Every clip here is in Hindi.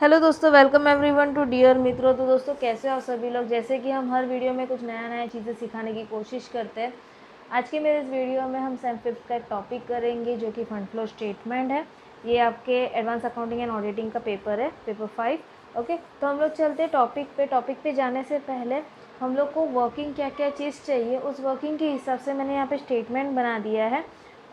हेलो दोस्तों, वेलकम एवरीवन टू डियर मित्रों। तो दोस्तों कैसे हो सभी लोग। जैसे कि हम हर वीडियो में कुछ नया चीज़ें सिखाने की कोशिश करते हैं। आज के मेरे इस वीडियो में हम सेम फिफ्थ का एक टॉपिक करेंगे जो कि फंड फ्लो स्टेटमेंट है। ये आपके एडवांस अकाउंटिंग एंड ऑडिटिंग का पेपर है, पेपर 5। ओके, तो हम लोग चलते हैं टॉपिक पे जाने से पहले हम लोग को वर्किंग क्या क्या चीज़ चाहिए, उस वर्किंग के हिसाब से मैंने यहाँ पे स्टेटमेंट बना दिया है।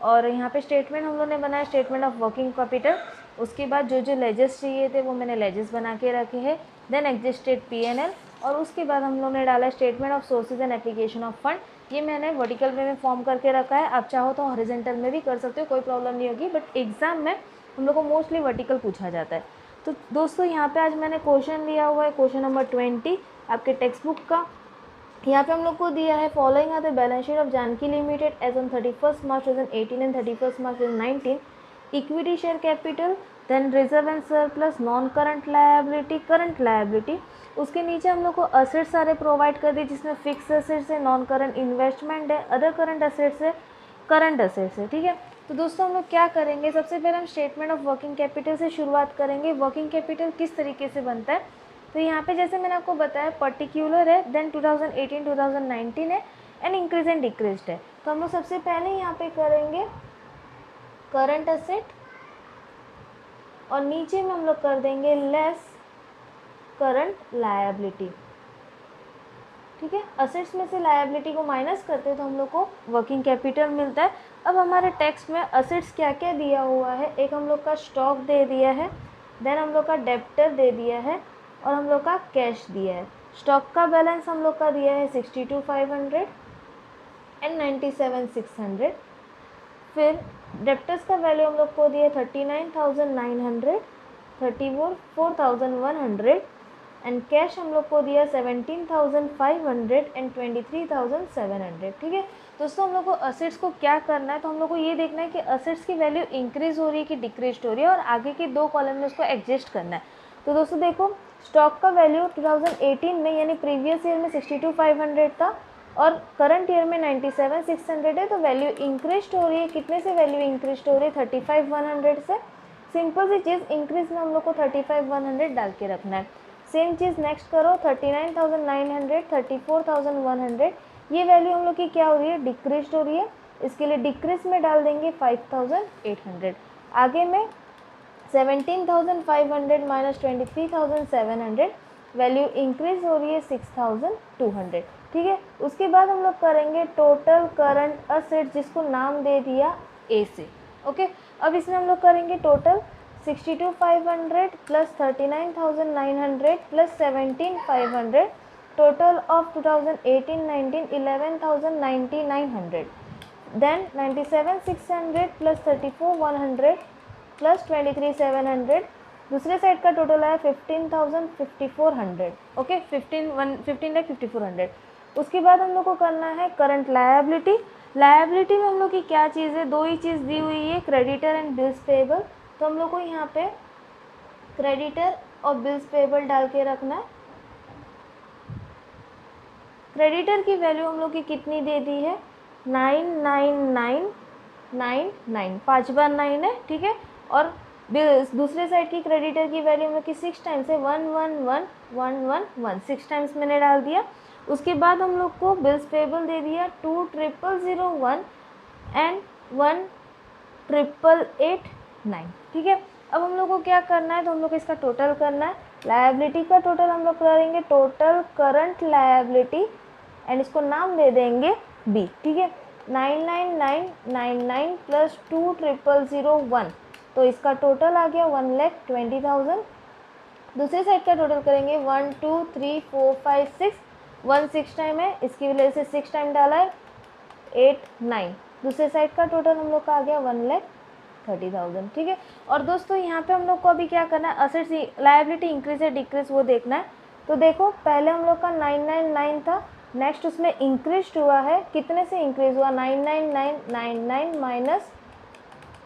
और यहाँ पे स्टेटमेंट हम लोग ने बनाया स्टेटमेंट ऑफ वर्किंग कैपिटल। उसके बाद जो जो लेजेस चाहिए थे वो मैंने लेजेस बना के रखे हैं। Then existed P&L। और उसके बाद हम लोग ने डाला statement of sources and application of fund. ये मैंने वर्टिकल वे में फॉर्म करके रखा है। आप चाहो तो हॉरिजॉन्टल में भी कर सकते हो, कोई प्रॉब्लम नहीं होगी, बट एग्जाम में हम लोग को मोस्टली वर्टिकल पूछा जाता है। तो दोस्तों यहाँ पे आज मैंने क्वेश्चन लिया हुआ है, क्वेश्चन नंबर 20 आपके टेक्स्ट बुक का। यहाँ पे हम लोग को दिया है following are the balance sheet of Janaki limited as on 31 March 2018 and 31 March 2019। Equity share capital, then reserve and surplus, non current liability, current liability. उसके नीचे हम लोग को असेट्स सारे प्रोवाइड कर दिए जिसमें फिक्स असेट्स है, नॉन करंट इन्वेस्टमेंट है, अदर करंट असेट्स है, करंट असेट्स है। ठीक है, तो दोस्तों हम लोग क्या करेंगे, सबसे पहले हम स्टेटमेंट ऑफ वर्किंग कैपिटल से शुरुआत करेंगे। वर्किंग कैपिटल किस तरीके से बनता है, तो यहाँ पे जैसे मैंने आपको बताया पर्टिकुलर है, देन 2018 2019 है, एंड इंक्रीज एंड डिक्रीज है। तो हम लोग सबसे पहले यहाँ पे करेंगे करंट असेट और नीचे में हम लोग कर देंगे लेस करंट लायबिलिटी। ठीक है, असेट्स में से लायबिलिटी को माइनस करते हैं तो हम लोग को वर्किंग कैपिटल मिलता है। अब हमारे टेक्स्ट में असेट्स क्या क्या दिया हुआ है, एक हम लोग का स्टॉक दे दिया है, देन हम लोग का डेप्टर दे दिया है, और हम लोग का कैश दिया है। स्टॉक का बैलेंस हम लोग का दिया है 62,500 एंड 97,600। फिर डेप्टर्स का वैल्यू हम लोग को दिया है 39,900, 34,100 एंड कैश हम लोग को दिया 17,500 एंड 23,700। ठीक है दोस्तों, हम लोग को असेट्स को क्या करना है, तो हम लोग को ये देखना है कि असेट्स की वैल्यू इंक्रीज हो रही है कि डिक्रीज हो रही है, और आगे के दो कॉलम में उसको एडजस्ट करना है। तो दोस्तों देखो, स्टॉक का वैल्यू 2018 में यानी प्रीवियस ईयर में 62,500 था और करंट ईयर में 97,600 है। तो वैल्यू इंक्रीज हो रही है, कितने से वैल्यू इंक्रीज हो रही है, 35,100 से। सिंपल सी चीज़, इंक्रीज में हम लोग को 35,100 डाल के रखना है। सेम चीज़ नेक्स्ट करो, 39,900, 34,100, ये वैल्यू हम लोग की क्या हो रही है, डिक्रीज हो रही है। इसके लिए डिक्रीज में डाल देंगे 5,800। आगे में 17,500 माइनस 23,700, वैल्यू इंक्रीज हो रही है 6,200। ठीक है, उसके बाद हम लोग करेंगे टोटल करंट असेट, जिसको नाम दे दिया ए से। ओके, अब इसमें हम लोग करेंगे total 62,500 plus 39,900 plus 17,500, total of 2018-19 11,099, then 97,600 plus 34,100 plus 23,700, दूसरे साइड का टोटल आया 15,5400। ओके, 15,5400। उसके बाद हम लोग को करना है करंट लायबिलिटी। लायबिलिटी में हम लोग की क्या चीज़ है, दो ही चीज़ दी हुई है, क्रेडिटर एंड बिल्स पेबल। तो हम लोग को यहाँ पे क्रेडिटर और बिल्स पेबल डाल के रखना है। क्रेडिटर की वैल्यू हम लोग की कितनी दे दी है, 99999, 5 बार 9 है। ठीक है, और दूसरे साइड की क्रेडिटर की वैल्यू हम लोग की 6 टाइम्स है, 111,111, 6 टाइम्स मैंने डाल दिया। उसके बाद हम लोग को बिल्स पेबल दे दिया 2,001 एंड 1,889। ठीक है, अब हम लोग को क्या करना है, तो हम लोग को इसका टोटल करना है। लायबिलिटी का टोटल हम लोग करेंगे टोटल करंट लायबिलिटी एंड इसको नाम दे देंगे बी। ठीक है, 99999 प्लस 2,001, तो इसका टोटल आ गया 1,20,000। दूसरे साइड का टोटल करेंगे 1 2 3 4 5 6, 1 6 टाइम है, इसकी वजह से 6 टाइम डाला है, 8 9। दूसरे साइड का टोटल हम लोग का आ गया 1,30,000। ठीक है, और दोस्तों यहाँ पे हम लोग को अभी क्या करना है, असेट्स लायबिलिटी इंक्रीज है डिक्रीज वो देखना है। तो देखो, पहले हम लोग का 999 था, नेक्स्ट उसमें इंक्रीज हुआ है, कितने से इंक्रीज हुआ, 99999 माइनस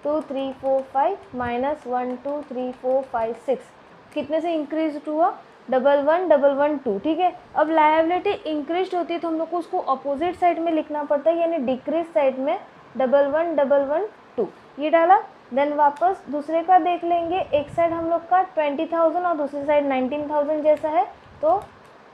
2 3 4 5 माइनस 1 2 3 4 5 6, कितने से इंक्रीज हुआ, 11,1,1,1,2। ठीक है, अब लायबिलिटी इंक्रीज होती है तो हम लोग को उसको अपोजिट साइड में लिखना पड़ता है, यानी डिक्रीज साइड में 11,1,1,1,2। ये डाला। देन वापस दूसरे का देख लेंगे, एक साइड हम लोग का 20,000 और दूसरी साइड 19,000 जैसा है, तो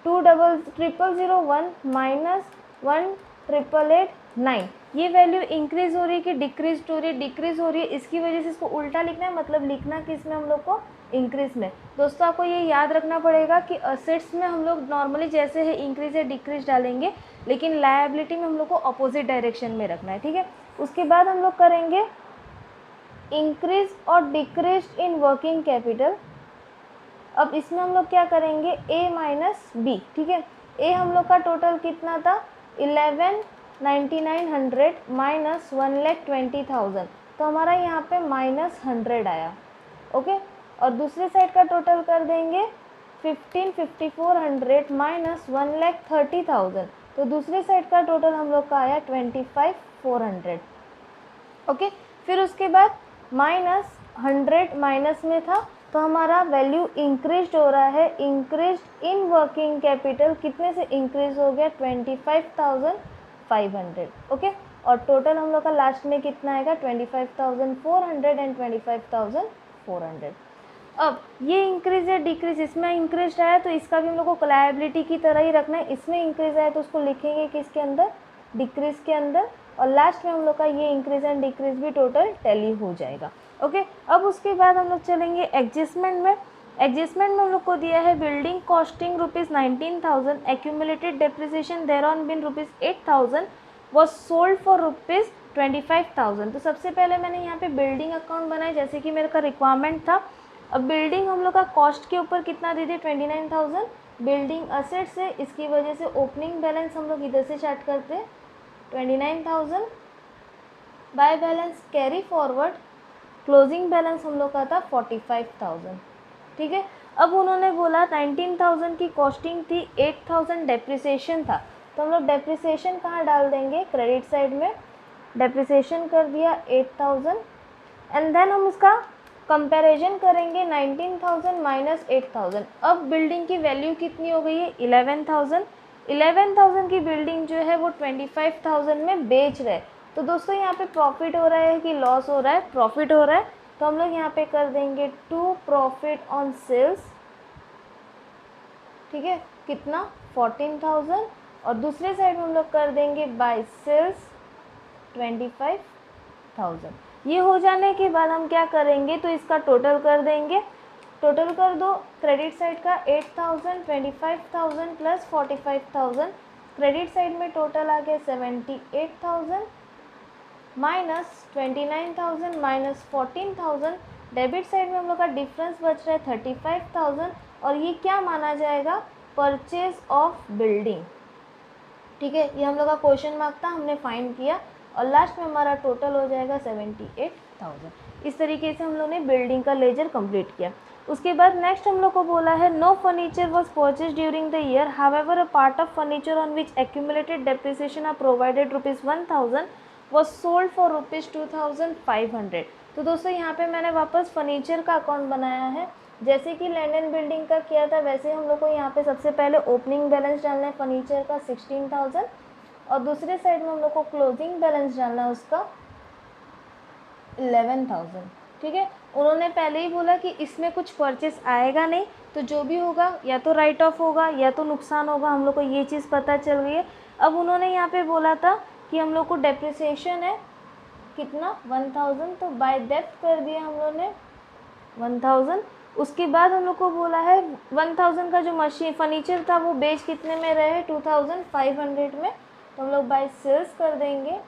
2,000,001 माइनस 1,889, ये वैल्यू इंक्रीज हो रही है कि डिक्रीज हो रही है? डिक्रीज हो रही है, इसकी वजह से इसको उल्टा लिखना है, मतलब लिखना किस में हम लोग को, इंक्रीज में। दोस्तों आपको ये याद रखना पड़ेगा कि असेट्स में हम लोग नॉर्मली जैसे है इंक्रीज या डिक्रीज डालेंगे, लेकिन लायबिलिटी में हम लोग को अपोजिट डायरेक्शन में रखना है, ठीक है। उसके बाद हम लोग करेंगे इंक्रीज और डिक्रीज इन वर्किंग कैपिटल। अब इसमें हम लोग क्या करेंगे, ए माइनस बी, ठीक है। ए हम लोग का टोटल कितना था, 11,99,100 माइनस 1,20,000, तो हमारा यहाँ पे -100 आया, ओके। और दूसरे साइड का टोटल कर देंगे 15,54,100 माइनस 1,30,000, तो दूसरे साइड का टोटल हम लोग का आया 25,400, ओके। फिर उसके बाद -100 माइनस में था, तो हमारा वैल्यू इंक्रीज हो रहा है, इंक्रीज इन वर्किंग कैपिटल कितने से इंक्रीज हो गया, 25,500, ओके। और टोटल हम लोग का लास्ट में कितना आएगा, 25,400 एंड 25,400। अब ये इंक्रीज या डिक्रीज, इसमें इंक्रीज आया तो इसका भी हम लोग को लायबिलिटी की तरह ही रखना है, इसमें इंक्रीज आया तो उसको लिखेंगे किसके अंदर, डिक्रीज के अंदर, और लास्ट में हम लोग का ये इंक्रीज एंड डिक्रीज भी टोटल टैली हो जाएगा, ओके। अब उसके बाद हम लोग चलेंगे एडजस्टमेंट में। एडजस्टमेंट में हम लोग को दिया है building costing ₹19,000, accumulated depreciation thereon been ₹8,000 was sold for ₹25,000। तो सबसे पहले मैंने यहाँ पे बिल्डिंग अकाउंट बनाया जैसे कि मेरे का रिक्वायरमेंट था। अब बिल्डिंग हम लोग का कॉस्ट के ऊपर कितना दे दिए, 29,000, बिल्डिंग असेट्स है, इसकी वजह से ओपनिंग बैलेंस हम लोग इधर से स्टार्ट करते हैं 29,000, by balance carry forward, closing balance हम लोग का था 45,000, ठीक है। अब उन्होंने बोला 19,000 की कॉस्टिंग थी, 8,000 डेप्रिसिएशन था, तो हम लोग डेप्रिसिएशन कहाँ डाल देंगे, क्रेडिट साइड में डेप्रिसिएशन कर दिया 8,000, एंड देन हम उसका कंपैरिजन करेंगे 19,000 माइनस 8,000। अब बिल्डिंग की वैल्यू कितनी हो गई है, 11,000। 11,000 की बिल्डिंग जो है वो 25,000 में बेच रहे, तो दोस्तों यहाँ पे प्रॉफिट हो रहा है कि लॉस हो रहा है, प्रॉफिट हो रहा है, तो हम लोग यहाँ पे कर देंगे टू प्रॉफिट ऑन सेल्स, ठीक है, कितना 14,000, और दूसरे साइड में हम लोग कर देंगे बाय सेल्स 25,000। ये हो जाने के बाद हम क्या करेंगे, तो इसका टोटल कर देंगे, टोटल कर दो, क्रेडिट साइड का 8,000, 25,000 प्लस 45,000, क्रेडिट साइड में टोटल आ गया 78,000 माइनस 29,000 माइनस 14,000, डेबिट साइड में हम लोग का डिफरेंस बच रहा है 35,000, और ये क्या माना जाएगा, परचेज ऑफ बिल्डिंग, ठीक है। ये हम लोग का क्वेश्चन मार्क था, हमने फाइंड किया, और लास्ट में हमारा टोटल हो जाएगा 78,000। इस तरीके से हम लोग ने बिल्डिंग का लेजर कंप्लीट किया। उसके बाद नेक्स्ट हम लोग को बोला है no furniture was purchase during the year, however a part of furniture on which accumulated depreciation are provided ₹1,000 was sold for ₹2,500। तो दोस्तों यहाँ पे मैंने वापस फर्नीचर का अकाउंट बनाया है, जैसे कि लैंड एंड बिल्डिंग का किया था वैसे हम लोग को यहाँ पे सबसे पहले ओपनिंग बैलेंस डालना है फर्नीचर का 16,000, और दूसरे साइड में हम लोग को क्लोजिंग बैलेंस डालना है उसका 11,000, ठीक है। उन्होंने पहले ही बोला कि इसमें कुछ परचेस आएगा नहीं, तो जो भी होगा या तो राइट ऑफ होगा या तो नुकसान होगा, हम लोग को ये चीज़ पता चल गई है। अब उन्होंने यहाँ पे बोला था कि हम लोग को डेप्रिसिएशन है कितना 1,000, तो बाय डेप्थ कर दिया हम लोग ने 1,000। उसके बाद हम लोग को बोला है 1,000 का जो मशीन फर्नीचर था वो बेच कितने में रहे 2,500 में, तो हम लोग बाय सेल्स कर देंगे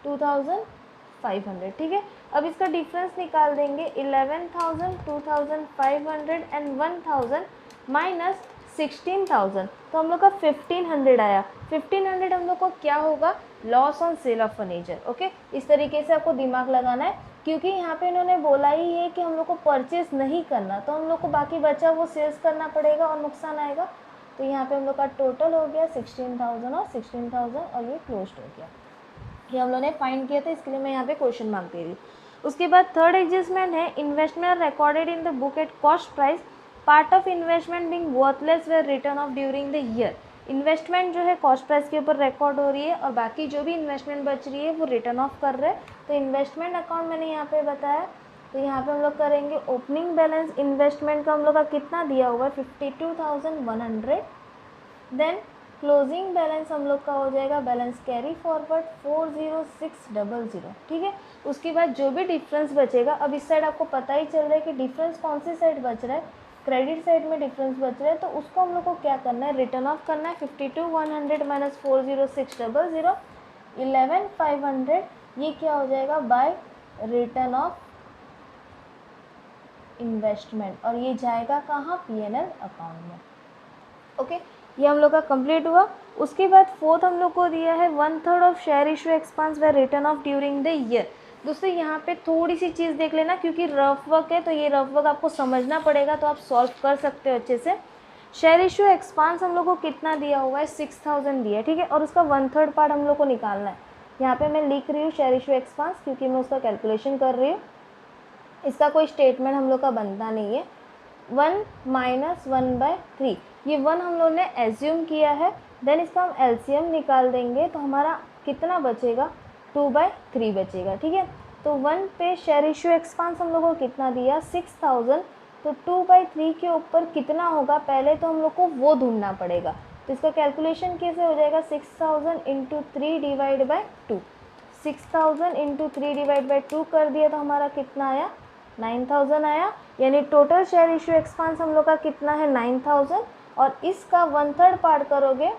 2,500, ठीक है। अब इसका डिफरेंस निकाल देंगे 11,000, 2,500 एंड 1,000 माइनस 16,000, तो हम लोग का 1,500 आया। 1,500 हम लोग को क्या होगा, loss on sale of furniture, okay. इस तरीके से आपको दिमाग लगाना है, क्योंकि यहाँ पे इन्होंने बोला ही है कि हम लोग को परचेज नहीं करना, तो हम लोग को बाकी बचा वो सेल्स करना पड़ेगा और नुकसान आएगा। तो यहाँ पे हम लोग का टोटल हो गया 16,000 और 16,000, और ये क्लोज हो गया। ये हम लोग ने फाइंड किया था, इसके लिए मैं यहाँ पे क्वेश्चन मार्क दे रही। उसके बाद थर्ड एडजस्टमेंट है investment recorded in the book at cost price, part of investment being worthless were written off during the year. Investment जो है कॉस्ट प्राइस के ऊपर रिकॉर्ड हो रही है और बाकी जो भी इन्वेस्टमेंट बच रही है वो रिटर्न ऑफ कर रहे हैं। तो इन्वेस्टमेंट अकाउंट मैंने यहाँ पे बताया, तो यहाँ पे हम लोग करेंगे ओपनिंग बैलेंस इन्वेस्टमेंट का हम लोग का कितना दिया हुआ है 52,100। देन क्लोजिंग बैलेंस हम लोग का हो जाएगा बैलेंस कैरी फॉरवर्ड 40600, ठीक है। उसके बाद जो भी डिफरेंस बचेगा, अब इस साइड आपको पता ही चल रहा है कि डिफरेंस कौन सी साइड बच रहा है, क्रेडिट साइड में डिफरेंस बच रहा है, तो उसको हम लोग को क्या करना है, रिटर्न ऑफ करना है। 52,100 माइनस 40600 11,500, ये क्या हो जाएगा बाय रिटर्न ऑफ इन्वेस्टमेंट, और ये जाएगा कहाँ, पीएनएल अकाउंट में। ओके, ये हम लोग का कंप्लीट हुआ। उसके बाद फोर्थ हम लोग को दिया है 1/3 ऑफ शेयर इशू एक्सपेंस व return off during the year. दोस्तों यहाँ पे थोड़ी सी चीज़ देख लेना, क्योंकि रफ वर्क है तो ये रफ वर्क आपको समझना पड़ेगा, तो आप सॉल्व कर सकते हो अच्छे से। शेयर इशू एक्सपेंस हम लोग को कितना दिया हुआ है, 6,000 दिया है, ठीक है, और उसका 1/3 पार्ट हम लोग को निकालना है। यहाँ पे मैं लिख रही हूँ शेयर इशू एक्सपेंस, क्योंकि मैं उसका कैलकुलेशन कर रही हूँ। इसका कोई स्टेटमेंट हम लोग का बनता नहीं है। 1 - 1/3, ये 1 हम लोग ने एज्यूम किया है। देन इसका हम एलसीएम निकाल देंगे तो हमारा कितना बचेगा, 2/3 बचेगा, ठीक है। तो 1 पे शेयर इशू एक्सपेंस हम लोग को कितना दिया, 6,000, तो 2/3 के ऊपर कितना होगा, पहले तो हम लोग को वो ढूंढना पड़ेगा। तो इसका कैलकुलेशन कैसे हो जाएगा, 6,000 × 3 डिवाइड बाई 2, 6,000 × 3 डिवाइड बाई 2 कर दिया तो हमारा कितना आया, 9,000 आया। यानी टोटल शेयर इशू एक्सपेंस हम लोग का कितना है, 9,000, और इसका 1/3 पार्ट करोगे,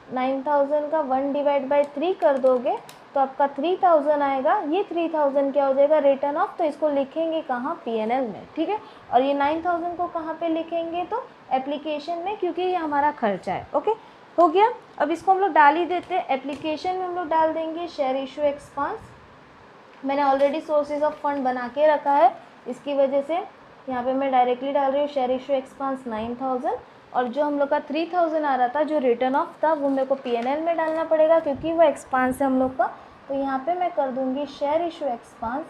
9,000 का 1 डिवाइड बाई 3 कर दोगे तो आपका 3,000 आएगा। ये 3,000 क्या हो जाएगा, रिटर्न ऑफ, तो इसको लिखेंगे कहाँ, पीएनएल में, ठीक है। और ये 9,000 को कहाँ पे लिखेंगे, तो एप्लीकेशन में, क्योंकि ये हमारा खर्चा है। ओके, हो गया। अब इसको हम लोग डाल ही देते हैं, एप्लीकेशन में हम लोग डाल देंगे शेयर इशू एक्सपेंस। मैंने ऑलरेडी सोर्सेज ऑफ फंड बना के रखा है, इसकी वजह से यहाँ पे मैं डायरेक्टली डाल रही हूँ शेयर इशू एक्सपेंस 9,000, और जो हम लोग का 3,000 आ रहा था जो रिटर्न ऑफ था वो मेरे को पीएनएल में डालना पड़ेगा, क्योंकि वो एक्सपेंस है हम लोग का। तो यहाँ पे मैं कर दूँगी शेयर इशू एक्सपेंस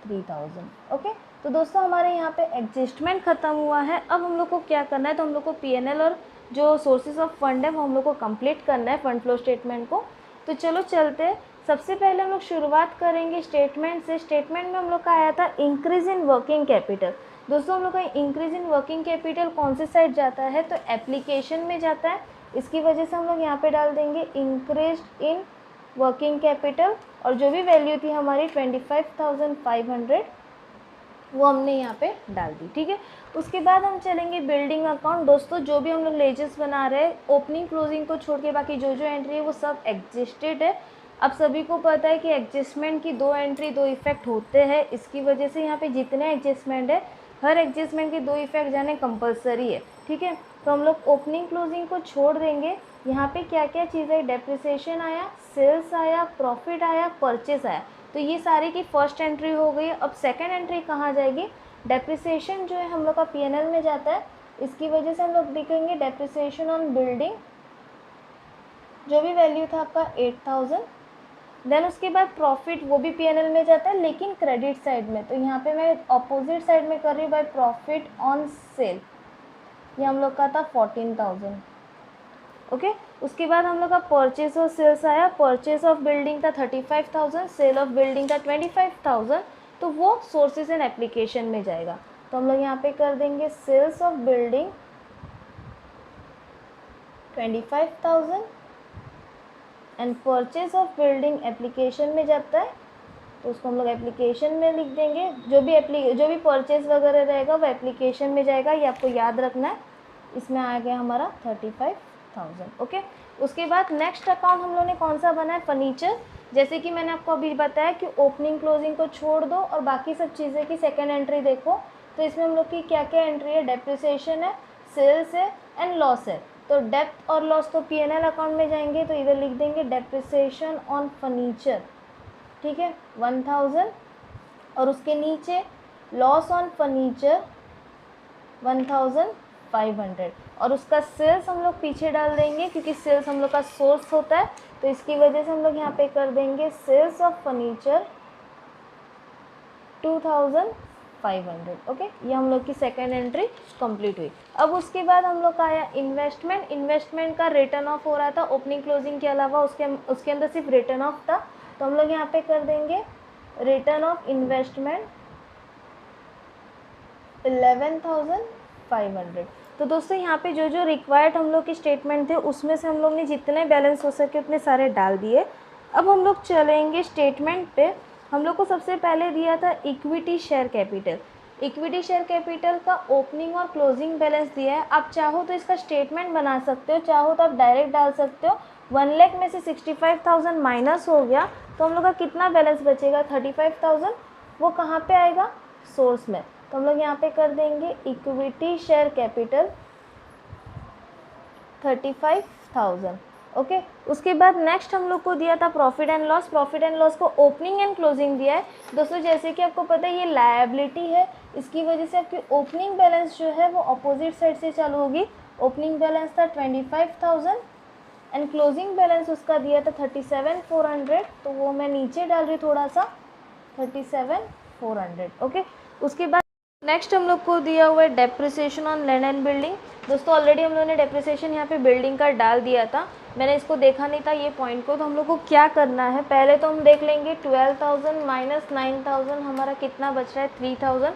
3,000। ओके, तो दोस्तों हमारे यहाँ पे एडजस्टमेंट ख़त्म हुआ है। अब हम लोग को क्या करना है, तो हम लोग को पीएनएल और जो सोर्सेज ऑफ फंड है वो हम लोग को कंप्लीट करना है, फंड फ्लो स्टेटमेंट को। तो चलो चलते हैं। सबसे पहले हम लोग शुरुआत करेंगे स्टेटमेंट से। स्टेटमेंट में हम लोग का आया था इंक्रीज इन वर्किंग कैपिटल। दोस्तों हम लोग का इंक्रीज इन वर्किंग कैपिटल कौन से साइड जाता है, तो एप्लीकेशन में जाता है। इसकी वजह से हम लोग यहाँ पे डाल देंगे इंक्रीज इन वर्किंग कैपिटल, और जो भी वैल्यू थी हमारी 25,500 वो हमने यहाँ पे डाल दी, ठीक है। उसके बाद हम चलेंगे बिल्डिंग अकाउंट। दोस्तों जो भी हम लोग लेजेस बना रहे हैं, ओपनिंग क्लोजिंग को छोड़ के बाकी जो जो एंट्री है वो सब एडजस्टेड है। अब सभी को पता है कि एडजस्टमेंट की 2 एंट्री 2 इफेक्ट होते हैं, इसकी वजह से यहाँ पे जितने एडजस्टमेंट है हर एडजस्टमेंट के 2 इफेक्ट जाने कंपलसरी है, ठीक है। तो हम लोग ओपनिंग क्लोजिंग को छोड़ देंगे। यहाँ पे क्या क्या चीज़ है, डेप्रिसिएशन आया, सेल्स आया, प्रॉफिट आया, परचेस आया, तो ये सारी की फर्स्ट एंट्री हो गई। अब सेकंड एंट्री कहाँ जाएगी, डेप्रिसिएशन जो है हम लोग का पीएनएल में जाता है, इसकी वजह से हम लोग लिखेंगे डेप्रिसिएशन ऑन बिल्डिंग, जो भी वैल्यू था आपका 8,000। देन उसके बाद प्रॉफिट, वो भी पीएनएल में जाता है लेकिन क्रेडिट साइड में, तो यहाँ पे मैं अपोजिट साइड में कर रही हूँ बाय प्रॉफिट ऑन सेल, ये हम लोग का था 14,000। ओके, उसके बाद हम लोग का परचेस और सेल्स आया। परचेस ऑफ बिल्डिंग था 35,000, सेल ऑफ बिल्डिंग था 25,000, तो वो सोर्सेज एंड एप्लीकेशन में जाएगा। तो हम लोग यहाँ पे कर देंगे sales of building 25,000 and purchase of building application में जाता है, तो उसको हम लोग एप्लीकेशन में लिख देंगे। जो भी परचेज वगैरह रहेगा वो एप्लीकेशन में जाएगा, ये आपको याद रखना है। इसमें आ गया हमारा 35,000। ओके, उसके बाद नेक्स्ट अकाउंट हम लोग ने कौन सा बना है, फर्नीचर। जैसे कि मैंने आपको अभी बताया कि ओपनिंग क्लोजिंग को छोड़ दो और बाकी सब चीज़ें की सेकेंड एंट्री देखो। तो इसमें हम लोग की क्या क्या एंट्री है, डेप्रिसिएशन है, सेल्स है एंड लॉस है। तो डेप्थ और लॉस तो पीएनएल अकाउंट में जाएंगे, तो इधर लिख देंगे डेप्रिसिएशन ऑन फर्नीचर, ठीक है, 1,000, और उसके नीचे लॉस ऑन फर्नीचर 1,500, और उसका सेल्स हम लोग पीछे डाल देंगे क्योंकि सेल्स हम लोग का सोर्स होता है, तो इसकी वजह से हम लोग यहाँ पे कर देंगे सेल्स ऑफ फर्नीचर 2,500। 500। ओके, ये हम लोग की सेकेंड एंट्री कंप्लीट हुई। अब उसके बाद हम लोग का आया इन्वेस्टमेंट। इन्वेस्टमेंट का रिटर्न ऑफ हो रहा था ओपनिंग क्लोजिंग के अलावा, उसके अंदर सिर्फ रिटर्न ऑफ था, तो हम लोग यहाँ पे कर देंगे रिटर्न ऑफ इन्वेस्टमेंट 11,500। तो दोस्तों यहाँ पे जो जो रिक्वायर्ड हम लोग के स्टेटमेंट थे उसमें से हम लोग ने जितने बैलेंस हो सके उतने सारे डाल दिए। अब हम लोग चलेंगे स्टेटमेंट पे। हम लोग को सबसे पहले दिया था equity share capital. Equity share capital का ओपनिंग और क्लोजिंग बैलेंस दिया है। आप चाहो तो इसका स्टेटमेंट बना सकते हो, चाहो तो आप डायरेक्ट डाल सकते हो। 1 लाख में से 65,000 माइनस हो गया तो हम लोग का कितना बैलेंस बचेगा 35,000। वो कहाँ पे आएगा, सोर्स में। तो हम लोग यहाँ पे कर देंगे इक्विटी शेयर कैपिटल 35,000। ओके, उसके बाद नेक्स्ट हम लोग को दिया था profit and loss. Profit and loss को ओपनिंग एंड क्लोजिंग दिया है। दोस्तों जैसे कि आपको पता है ये लायबिलिटी है, इसकी वजह से आपकी ओपनिंग बैलेंस जो है वो अपोजिट साइड से चालू होगी। ओपनिंग बैलेंस था 25,000 एंड क्लोजिंग बैलेंस उसका दिया था 37,400। तो वो मैं नीचे डाल रही थोड़ा सा 37,400। ओके, उसके बाद नेक्स्ट हम लोग को दिया हुआ है depreciation on land and building. दोस्तों ऑलरेडी हम लोगों ने डेप्रिसिएशन यहाँ पे बिल्डिंग का डाल दिया था, मैंने इसको देखा नहीं था ये पॉइंट को। तो हम लोग को क्या करना है, पहले तो हम देख लेंगे 12,000 माइनस 9,000 हमारा कितना बच रहा है 3,000,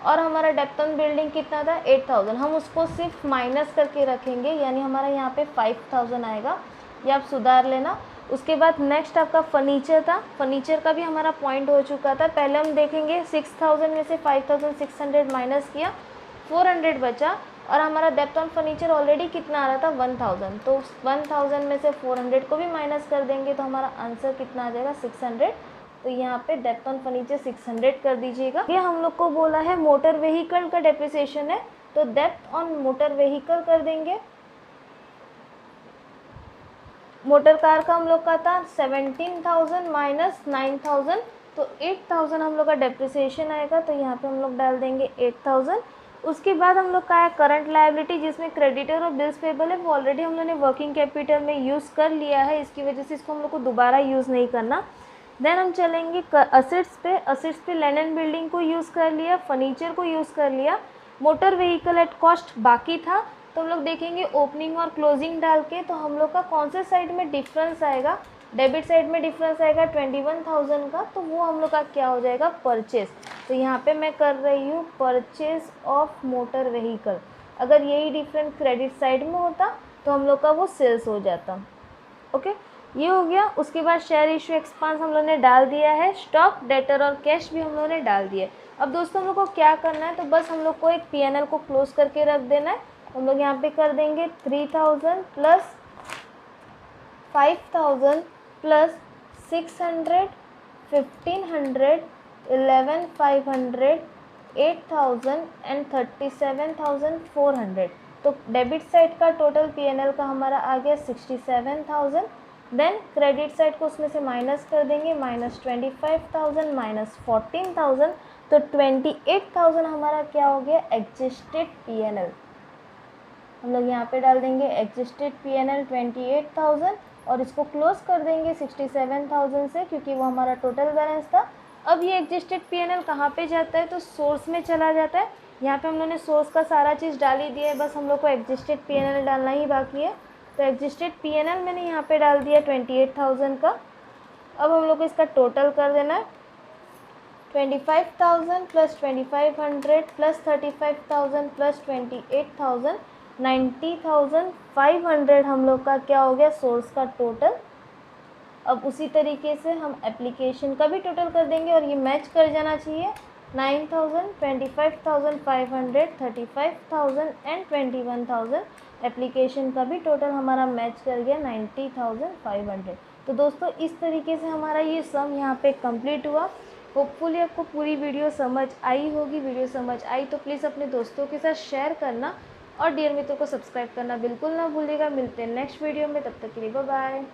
और हमारा डेप्थ ऑन बिल्डिंग कितना था 8,000। हम उसको सिर्फ माइनस करके रखेंगे, यानी हमारा यहाँ पे 5,000 आएगा, ये आप सुधार लेना। उसके बाद नेक्स्ट आपका फर्नीचर था। फर्नीचर का भी हमारा पॉइंट हो चुका था। पहले हम देखेंगे 6,000 में से 5,600 माइनस किया, 400 बचा, और हमारा डेप्थ ऑन फर्नीचर ऑलरेडी कितना आ रहा था 1,000। तो 1,000 में से 400 को भी माइनस कर देंगे तो हमारा आंसर कितना आ जाएगा 600। तो यहाँ पे डेप्थ ऑन फर्नीचर 600 कर दीजिएगा। ये हम लोग को बोला है मोटर व्हीकल का डेप्रिसिएशन है, तो डेप्थ ऑन मोटर व्हीकल कर देंगे। मोटर कार का हम लोग का था 17,000 माइनस 9,000, तो 8,000 हम लोग का डेप्रिसिएशन आएगा, तो यहाँ पे हम लोग डाल देंगे 8,000। उसके बाद हम लोग का है करंट लायबिलिटी, जिसमें क्रेडिटर और बिल्स पेबल है, वो ऑलरेडी हम लोग ने वर्किंग कैपिटल में यूज़ कर लिया है, इसकी वजह से इसको हम लोग को दोबारा यूज़ नहीं करना। देन हम चलेंगे असेट्स पे। असेट्स पे लैंड एंड बिल्डिंग को यूज़ कर लिया, फर्नीचर को यूज़ कर लिया, मोटर व्हीकल एट कॉस्ट बाकी था। तो हम लोग देखेंगे ओपनिंग और क्लोजिंग डाल के, तो हम लोग का कौन से साइड में डिफरेंस आएगा, डेबिट साइड में डिफरेंस आएगा 21,000 का, तो वो हम लोग का क्या हो जाएगा परचेस। तो यहाँ पे मैं कर रही हूँ परचेस ऑफ मोटर व्हीकल। अगर यही डिफरेंस क्रेडिट साइड में होता तो हम लोग का वो सेल्स हो जाता। ओके, ये हो गया। उसके बाद शेयर इशू एक्सपेंस हम लोग ने डाल दिया है, स्टॉक डेटर और कैश भी हम लोग ने डाल दिया है। अब दोस्तों हम लोग को क्या करना है, तो बस हम लोग को एक P&L को क्लोज करके रख देना है। हम लोग यहाँ पे कर देंगे 3,000 प्लस 5,000 प्लस 600, 1,500, 11,500, 8,000 एंड 37,400। तो डेबिट साइड का टोटल P&L का हमारा आ गया 67,000। देन क्रेडिट साइड को उसमें से माइनस कर देंगे, माइनस 25,000 माइनस 14,000, तो 28,000 हमारा क्या हो गया एडजस्टेड P&L। हम लोग यहाँ पे डाल देंगे एडजस्टेड P&L 28,000 और इसको क्लोज कर देंगे 67,000 से, क्योंकि वो हमारा टोटल बैलेंस था। अब ये एडजस्टेड P&L कहाँ पे जाता है, तो सोर्स में चला जाता है। यहाँ पे हम लोगों ने सोर्स का सारा चीज़ डाल ही दिया है, बस हम लोग को एडजस्टेड P&L डालना ही बाकी है। तो एडजस्टेड P&L मैंने यहाँ पे डाल दिया 28,000 का। अब हम लोग को इसका टोटल कर देना है 25,000 प्लस 2,500 प्लस 35,000 प्लस 28,000, 90,500 हम लोग का क्या हो गया सोर्स का टोटल। अब उसी तरीके से हम एप्लीकेशन का भी टोटल कर देंगे और ये मैच कर जाना चाहिए। 9,000, 25,500, 35,000 एंड 21,000। एप्लीकेशन का भी टोटल हमारा मैच कर गया 90,500। तो दोस्तों इस तरीके से हमारा ये सम यहाँ पे कंप्लीट हुआ। होपफुली आपको पूरी वीडियो समझ आई होगी। वीडियो समझ आई तो प्लीज़ अपने दोस्तों के साथ शेयर करना और डियर मित्रों को सब्सक्राइब करना बिल्कुल ना भूलिएगा। मिलते हैं नेक्स्ट वीडियो में, तब तक के लिए बाय बाय।